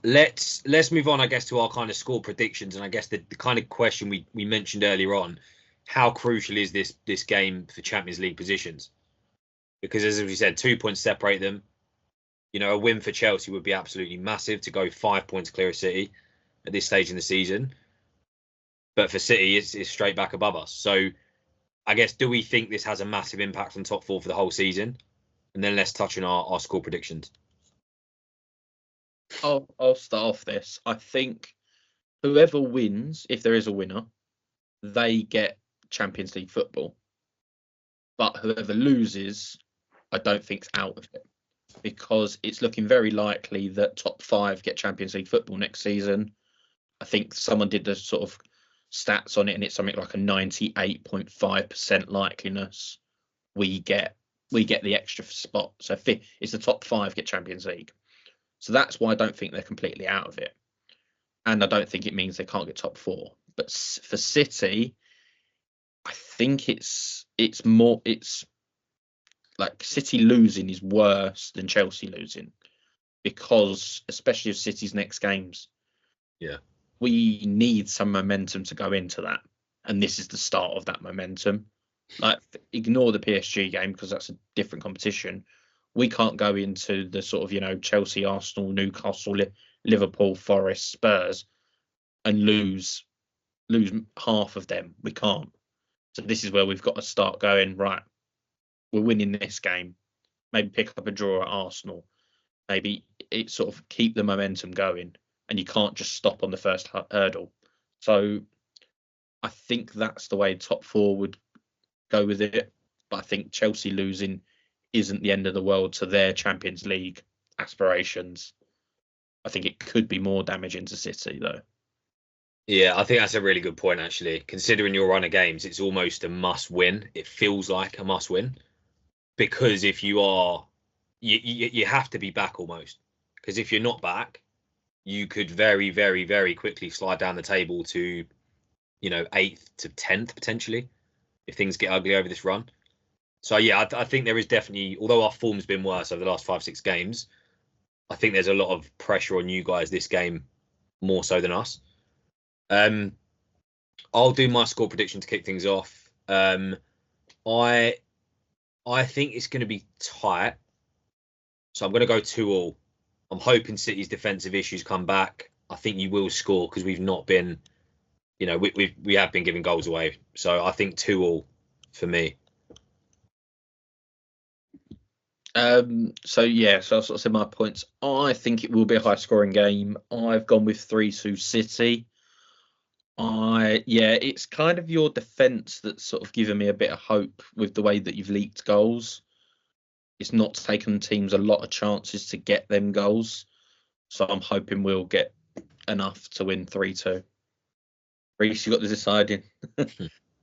let's move on, I guess, to our kind of score predictions, and I guess the kind of question we mentioned earlier on: how crucial is this game for Champions League positions? Because as we said, 2 points separate them. You know, a win for Chelsea would be absolutely massive to go 5 points clear of City at this stage in the season. But for City, it's straight back above us. So I guess, do we think this has a massive impact on top four for the whole season? And then let's touch on our score predictions. I'll start off this. I think whoever wins, if there is a winner, they get Champions League football. But whoever loses, I don't think's out of it, because it's looking very likely that top five get Champions League football next season. I think someone did the sort of stats on it, and it's something like a 98.5% likeliness we get the extra spot. So if it's the top five get Champions League. So that's why I don't think they're completely out of it. And I don't think it means they can't get top four. But for City, I think it's like City losing is worse than Chelsea losing, because especially of City's next games. Yeah. We need some momentum to go into that. And this is the start of that momentum. Like, ignore the PSG game because that's a different competition. We can't go into the sort of, Chelsea, Arsenal, Newcastle, Liverpool, Forest, Spurs and lose half of them. We can't. So this is where we've got to start going, right, we're winning this game. Maybe pick up a draw at Arsenal. Maybe it sort of keep the momentum going, and you can't just stop on the first hurdle. So I think that's the way top four would go with it. But I think Chelsea losing isn't the end of the world to their Champions League aspirations. I think it could be more damaging to City, though. Yeah, I think that's a really good point, actually. Considering your run of games, it's almost a must win. It feels like a must win, because if you are, you have to be back almost. Because if you're not back, you could very, very, very quickly slide down the table to, 8th to 10th potentially, if things get ugly over this run. So yeah, I think there is definitely, although our form's been worse over the last 5-6 games, I think there's a lot of pressure on you guys this game, more so than us. I'll do my score prediction to kick things off. I think it's going to be tight, so I'm going to go 2-2. I'm hoping City's defensive issues come back. I think you will score because we've not been, we have been giving goals away. So I think 2-2 for me. So I'll sort of say my points. I think it will be a high scoring game. I've gone with 3-2 City. It's kind of your defence that's sort of given me a bit of hope with the way that you've leaked goals. It's not taken teams a lot of chances to get them goals. So I'm hoping we'll get enough to win 3-2. Reece, you got the deciding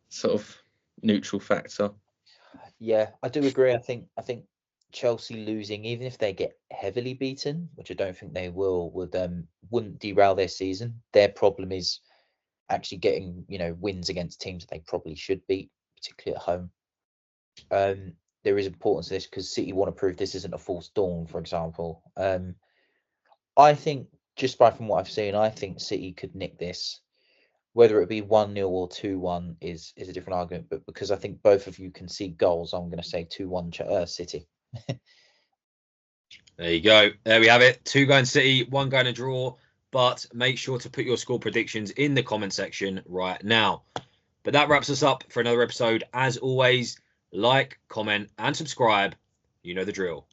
sort of neutral factor. Yeah, I do agree. I think Chelsea losing, even if they get heavily beaten, which I don't think they will, wouldn't derail their season. Their problem is actually getting, wins against teams that they probably should beat, particularly at home. There is importance to this because City want to prove this isn't a false dawn, for example. I think, just from what I've seen, I think City could nick this. Whether it be 1-0 or 2-1 is a different argument, but because I think both of you can see goals, I'm going to say 2-1 City. There you go. There we have it. 2 going City, 1 going a draw. But make sure to put your score predictions in the comment section right now. But that wraps us up for another episode. As always, like, comment, and subscribe. You know the drill.